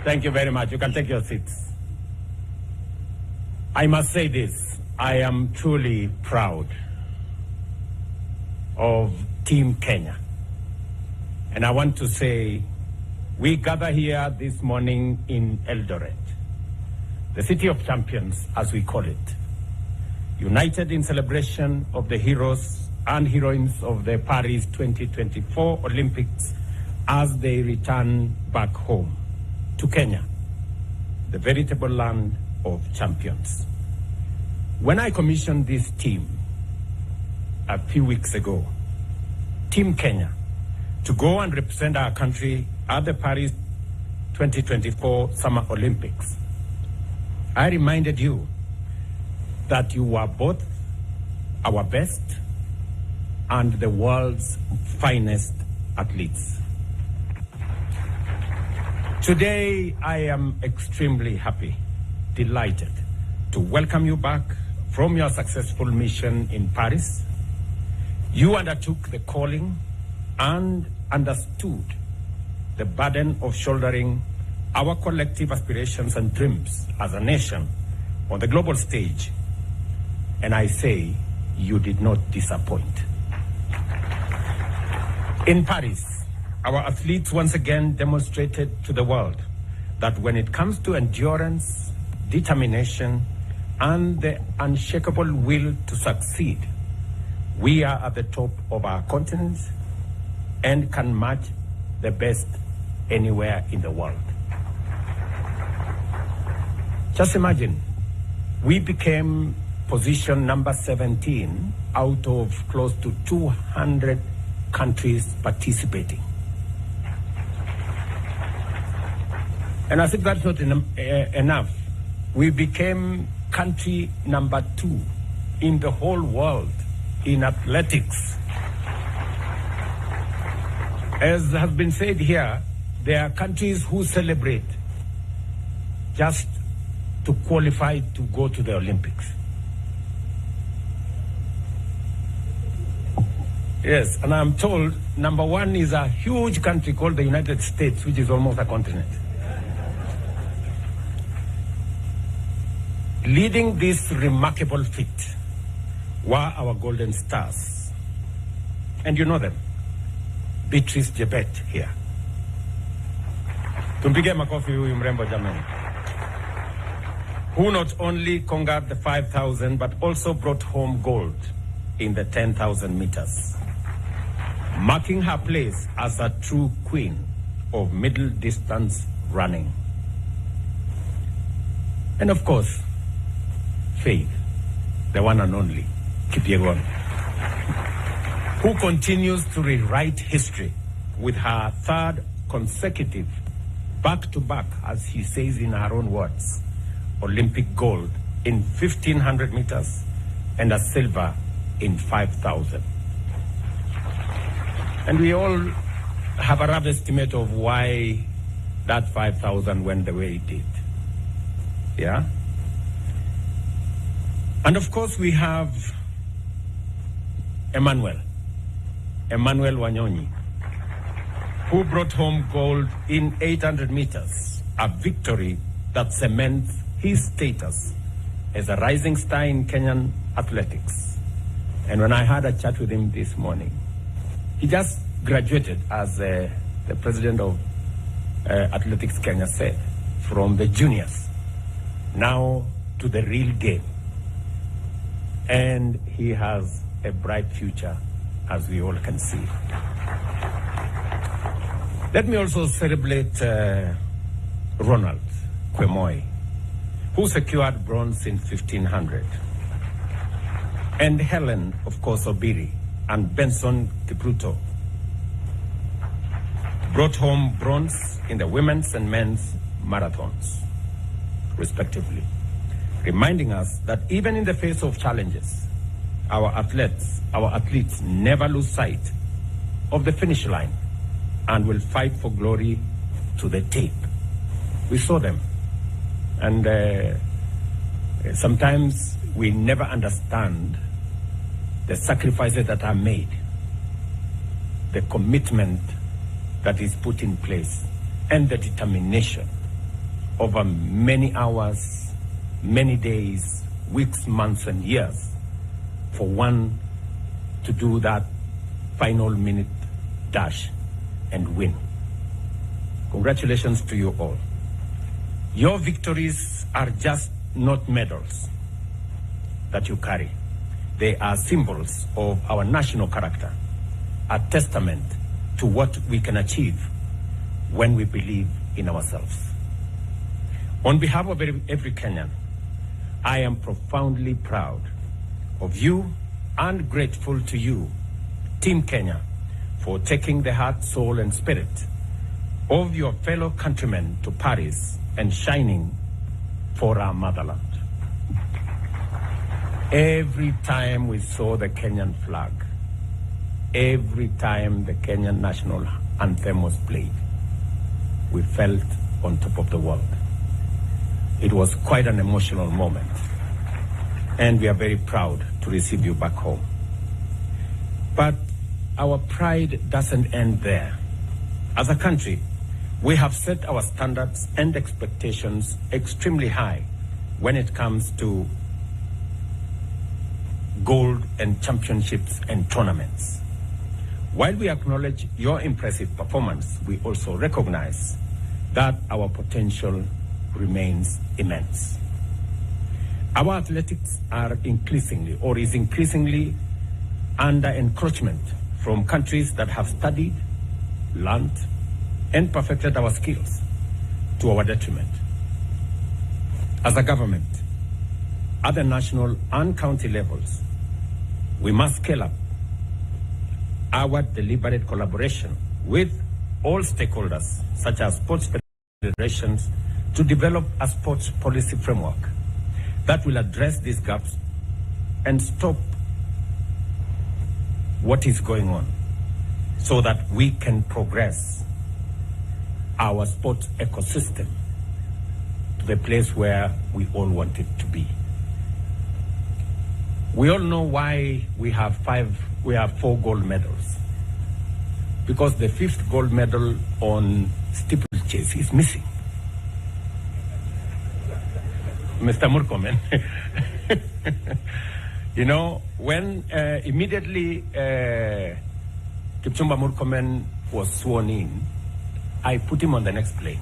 Thank you very much. You can take your seats. I must say this. I am truly proud of Team Kenya. And I want to say, we gather here this morning in Eldoret, the city of champions, as we call it, united in celebration of the heroes and heroines of the Paris 2024 Olympics as they return back home to Kenya, the veritable land of champions. When I commissioned this team a few weeks ago, Team Kenya, to go and represent our country at the Paris 2024 Summer Olympics, I reminded you that you were both our best and the world's finest athletes. Today, I am extremely happy, delighted to welcome you back from your successful mission in Paris. You undertook the calling and understood the burden of shouldering our collective aspirations and dreams as a nation on the global stage. And I say, you did not disappoint. In Paris, our athletes once again demonstrated to the world that when it comes to endurance, determination, and the unshakable will to succeed, we are at the top of our continent and can match the best anywhere in the world. Just imagine, we became position number 17 out of close to 200 countries participating. And as if that's not enough, we became country number 2 in the whole world in athletics. As has been said here, there are countries who celebrate just to qualify to go to the Olympics. Yes, and I'm told number 1 is a huge country called the United States, which is almost a continent. Leading this remarkable feat were our golden stars. And you know them. Beatrice Jebet here. Tumpige makofi huyu mrembo jamani. Who not only conquered the 5,000 but also brought home gold in the 10,000 meters, marking her place as a true queen of middle distance running. And of course, Faith, the one and only Kipyegon, who continues to rewrite history with her 3rd consecutive back-to-back, as he says in her own words, Olympic gold in 1,500 meters and a silver in 5,000. And we all have a rough estimate of why that 5,000 went the way it did. Yeah? And of course we have Emmanuel Wanyonyi, who brought home gold in 800 meters, a victory that cements his status as a rising star in Kenyan athletics. And when I had a chat with him this morning, he just graduated, as the president of Athletics Kenya said, from the juniors now to the real game. And he has a bright future, as we all can see. Let me also celebrate Ronald Kwemoy, who secured bronze in 1,500. And Helen, of course, Obiri, and Benson Kipruto brought home bronze in the women's and men's marathons, respectively, reminding us that even in the face of challenges, our athletes never lose sight of the finish line and will fight for glory to the tape. We saw them, and sometimes we never understand the sacrifices that are made, the commitment that is put in place, and the determination over many hours, many days, weeks, months, and years for one to do that final minute dash and win. Congratulations to you all. Your victories are just not medals that you carry. They are symbols of our national character, a testament to what we can achieve when we believe in ourselves. On behalf of every Kenyan, I am profoundly proud of you and grateful to you, Team Kenya, for taking the heart, soul, and spirit of your fellow countrymen to Paris and shining for our motherland. Every time we saw the Kenyan flag, every time the Kenyan national anthem was played, we felt on top of the world. It was quite an emotional moment, and we are very proud to receive you back home. But our pride doesn't end there. As a country, we have set our standards and expectations extremely high when it comes to gold and championships and tournaments. While we acknowledge your impressive performance, we also recognize that our potential remains immense. Our athletics are is increasingly under encroachment from countries that have studied, learned, and perfected our skills to our detriment. As a government, at the national and county levels, we must scale up our deliberate collaboration with all stakeholders, such as sports federations, to develop a sports policy framework that will address these gaps and stop what is going on so that we can progress our sports ecosystem to the place where we all want it to be. We all know why we have 4 gold medals. Because the 5th gold medal on steeplechase is missing. Mr. Murkomen, you know, when immediately Kipchumba Murkomen was sworn in, I put him on the next plane.